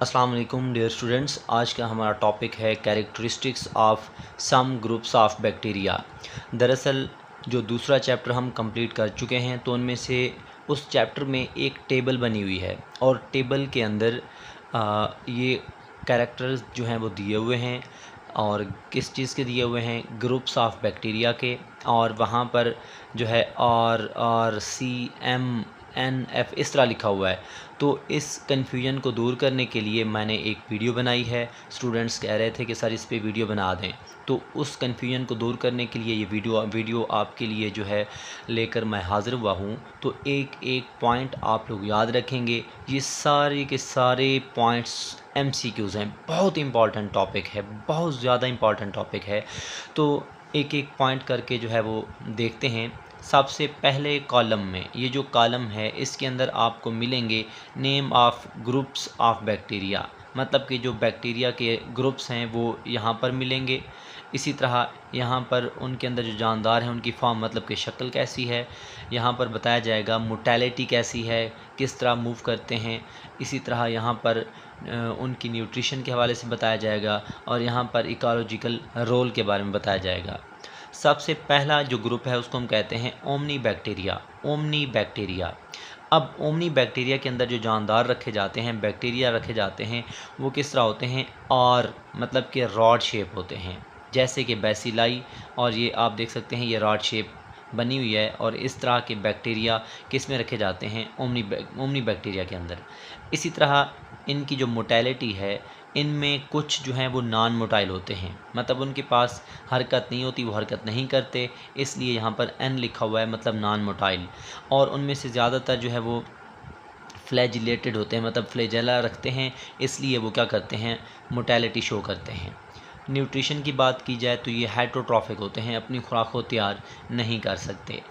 अस्सलाम वालेकुम dear students. आज का हमारा टॉपिक है characteristics of some groups of bacteria. दरअसल जो दूसरा चैप्टर हम कंप्लीट कर चुके हैं तो उनमें से उस चैप्टर में एक टेबल बनी हुई है और टेबल के अंदर ये कैरेक्टर्स जो हैं वो दिए हुए हैं और किस चीज़ के दिए हुए हैं, ग्रुप्स ऑफ बैक्टीरिया के। और वहाँ पर जो है RCMNF इस तरह लिखा हुआ है। तो इस कन्फ्यूजन को दूर करने के लिए मैंने एक वीडियो बनाई है। स्टूडेंट्स कह रहे थे कि सर इस पे वीडियो बना दें, तो उस कन्फ्यूजन को दूर करने के लिए ये वीडियो आपके लिए जो है लेकर मैं हाज़िर हुआ हूँ। तो एक एक पॉइंट आप लोग याद रखेंगे। ये सारे के सारे पॉइंट्स MCQs हैं। बहुत इंपॉर्टेंट टॉपिक है, बहुत ज़्यादा इंपॉर्टेंट टॉपिक है। तो एक एक पॉइंट करके जो है वो देखते हैं। सबसे पहले कॉलम में, ये जो कॉलम है इसके अंदर आपको मिलेंगे name of groups of bacteria, मतलब कि जो बैक्टीरिया के ग्रुप्स हैं वो यहाँ पर मिलेंगे। इसी तरह यहाँ पर उनके अंदर जो जानदार हैं उनकी फॉर्म, मतलब कि शक्ल कैसी है, यहाँ पर बताया जाएगा। मोटेलिटी कैसी है, किस तरह मूव करते हैं। इसी तरह यहाँ पर उनकी न्यूट्रिशन के हवाले से बताया जाएगा और यहाँ पर इकोलॉजिकल रोल के बारे में बताया जाएगा। सबसे पहला जो ग्रुप है उसको हम कहते हैं ओमनी बैक्टीरिया। Omni bacteria. अब ओमनी बैक्टीरिया के अंदर जो जानदार रखे जाते हैं, बैक्टीरिया रखे जाते हैं, वो किस तरह होते हैं, और मतलब कि रॉड शेप होते हैं, जैसे कि बेसिलाई। और ये आप देख सकते हैं ये रॉड शेप बनी हुई है। और इस तरह के बैक्टीरिया किस में रखे जाते हैं, ओमनी बैक्टीरिया के अंदर। इसी तरह इनकी जो मोटेलिटी है, इनमें कुछ जो हैं वो नॉन मोटाइल होते हैं, मतलब उनके पास हरकत नहीं होती, वो हरकत नहीं करते, इसलिए यहाँ पर N लिखा हुआ है, मतलब नॉन मोटाइल। और उनमें से ज़्यादातर जो है वो फ्लैजिलेटेड होते हैं, मतलब फ्लैजेला रखते हैं, इसलिए वो क्या करते हैं, मोटेलिटी शो करते हैं। न्यूट्रिशन की बात की जाए तो ये हेटरोट्रॉफिक होते हैं, अपनी खुराक को तैयार नहीं कर सकते।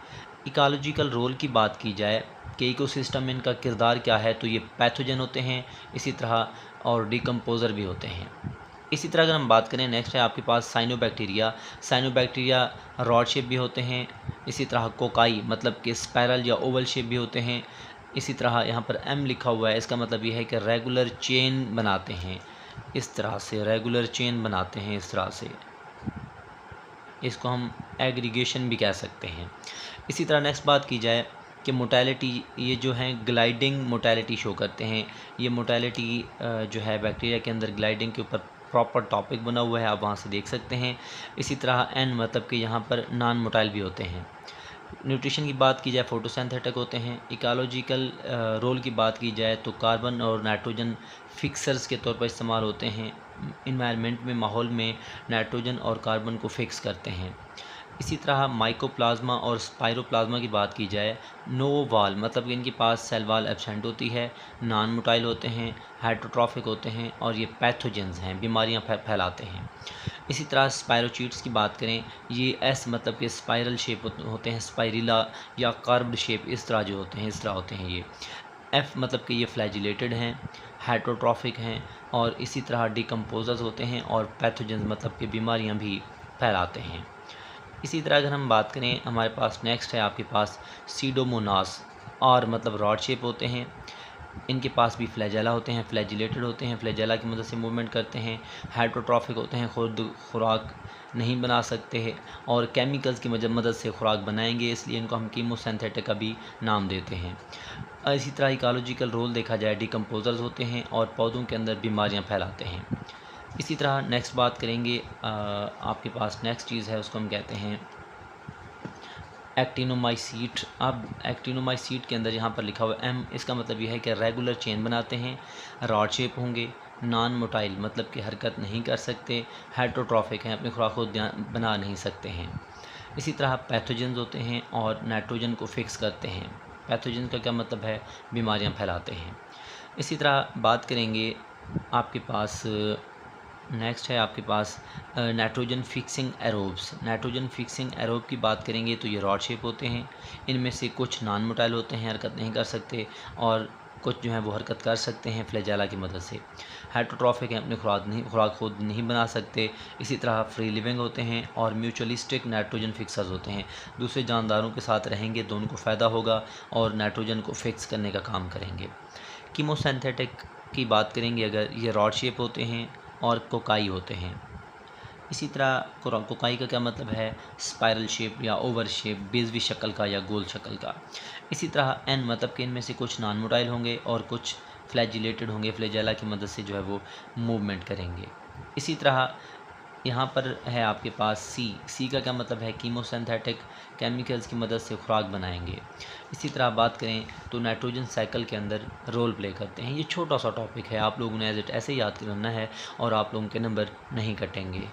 इकोलॉजिकल रोल की बात की जाए कि इकोसिस्टम में इनका किरदार क्या है, तो ये पैथोजन होते हैं, इसी तरह और डिकम्पोज़र भी होते हैं। इसी तरह अगर हम बात करें, नेक्स्ट है आपके पास साइनोबैक्टीरिया। साइनोबैक्टीरिया रॉड शेप भी होते हैं। इसी तरह कोकाई, मतलब कि स्पायरल या ओवल शेप भी होते हैं। इसी तरह यहाँ पर M लिखा हुआ है, इसका मतलब ये है कि रेगुलर चेन बनाते हैं, इस तरह से रेगुलर चेन बनाते हैं, इस तरह से। इसको हम एग्रीगेशन भी कह सकते हैं। इसी तरह नेक्स्ट बात की जाए कि मोटेलिटी, ये जो हैं ग्लाइडिंग मोटेलिटी शो करते हैं। ये मोटेलिटी जो है बैक्टीरिया के अंदर ग्लाइडिंग के ऊपर प्रॉपर टॉपिक बना हुआ है, आप वहाँ से देख सकते हैं। इसी तरह N, मतलब कि यहाँ पर नॉन मोटाइल भी होते हैं। न्यूट्रिशन की बात की जाए, फोटोसिंथेटिक होते हैं। इकोलॉजिकल रोल की बात की जाए तो कार्बन और नाइट्रोजन फिक्सर्स के तौर पर इस्तेमाल होते हैं। इन्वायरमेंट में, माहौल में नाइट्रोजन और कार्बन को फिक्स करते हैं। इसी तरह माइकोप्लाज्मा और स्पाइरोप्लाज्मा की बात की जाए, नो वाल, मतलब कि इनके पास सेल वाल एब्सेंट होती है, नॉन मोटाइल होते हैं, हाइड्रोट्रॉफिक होते हैं और ये पैथोजेंस हैं, बीमारियां फैलाते हैं। इसी तरह स्पायरोचीट्स की बात करें, ये S, मतलब कि स्पाइरल शेप होते हैं, स्पाइरिला या कार्ब्ड शेप, इस तरह जो होते हैं, इस तरह होते हैं ये। F, मतलब कि ये फ्लैजिलेटेड हैं, हाइड्रोट्रॉफिक हैं और इसी तरह डिकम्पोजर्स होते हैं और पैथोजेंस, मतलब कि बीमारियां भी फैलाते हैं। इसी तरह अगर हम बात करें, हमारे पास नेक्स्ट है आपके पास सीडोमोनास, और मतलब रॉड शेप होते हैं। इनके पास भी फ्लैजेला होते हैं, फ्लैजिलेटेड होते हैं, फ्लैजेला की मदद से मूवमेंट करते हैं, हाइड्रोट्रॉफिक होते हैं, खुद खुराक नहीं बना सकते हैं और केमिकल्स की मदद से खुराक बनाएंगे, इसलिए इनको हम कीमोसिंथेटिक का भी नाम देते हैं। इसी तरह इकोलॉजिकल रोल देखा जाए, डिकम्पोजर्स होते हैं और पौधों के अंदर बीमारियां फैलाते हैं। इसी तरह नेक्स्ट बात करेंगे, आपके पास नेक्स्ट चीज़ है उसको हम कहते हैं एक्टिनोमाइसीट। अब एक्टिनोमाइसीट के अंदर यहाँ पर लिखा हुआ M, इसका मतलब यह है कि रेगुलर चेन बनाते हैं, रॉड शेप होंगे, नॉन मोटाइल, मतलब कि हरकत नहीं कर सकते, हाइड्रोट्रॉफिक हैं, अपनी खुराक को बना नहीं सकते हैं। इसी तरह पैथोजेंस होते हैं और नाइट्रोजन को फिक्स करते हैं। पैथोजेंस का क्या मतलब है, बीमारियां फैलाते हैं। इसी तरह बात करेंगे, आपके पास नेक्स्ट है आपके पास nitrogen fixing aerobes. Nitrogen fixing aerobe की बात करेंगे तो ये रॉड शेप होते हैं। इनमें से कुछ नॉन मोटाइल होते हैं, हरकत नहीं कर सकते, और कुछ जो है वो हरकत कर सकते हैं फ्लैजेला की मदद से। हाइड्रोट्रॉफिक हैं, अपनी खुराक खुद नहीं बना सकते। इसी तरह फ्री लिविंग होते हैं और म्यूचुअलिस्टिक नाइट्रोजन फिक्सर्स होते हैं, दूसरे जानदारों के साथ रहेंगे, दोनों को फ़ायदा होगा और नाइट्रोजन को फिक्स करने का काम करेंगे। कीमोसिंथेटिक की बात करेंगे अगर, ये रॉड शेप होते हैं और कोकाई होते हैं। इसी तरह कोकाई का क्या मतलब है, स्पाइरल शेप या ओवर शेप, बेजवी शक्ल का या गोल शक्ल का। इसी तरह एन मतलब कि इनमें से कुछ नॉन मोटाइल होंगे और कुछ फ्लैजिलेटेड होंगे, फ्लैजेला की मदद से जो है वो मूवमेंट करेंगे। इसी तरह यहाँ पर है आपके पास सी का क्या मतलब है, कीमोसिंथेटिक, केमिकल्स की मदद से खुराक बनाएंगे। इसी तरह बात करें तो नाइट्रोजन साइकिल के अंदर रोल प्ले करते हैं। ये छोटा सा टॉपिक है, आप लोगों ने एज इट ऐसे याद करना है और आप लोगों के नंबर नहीं कटेंगे।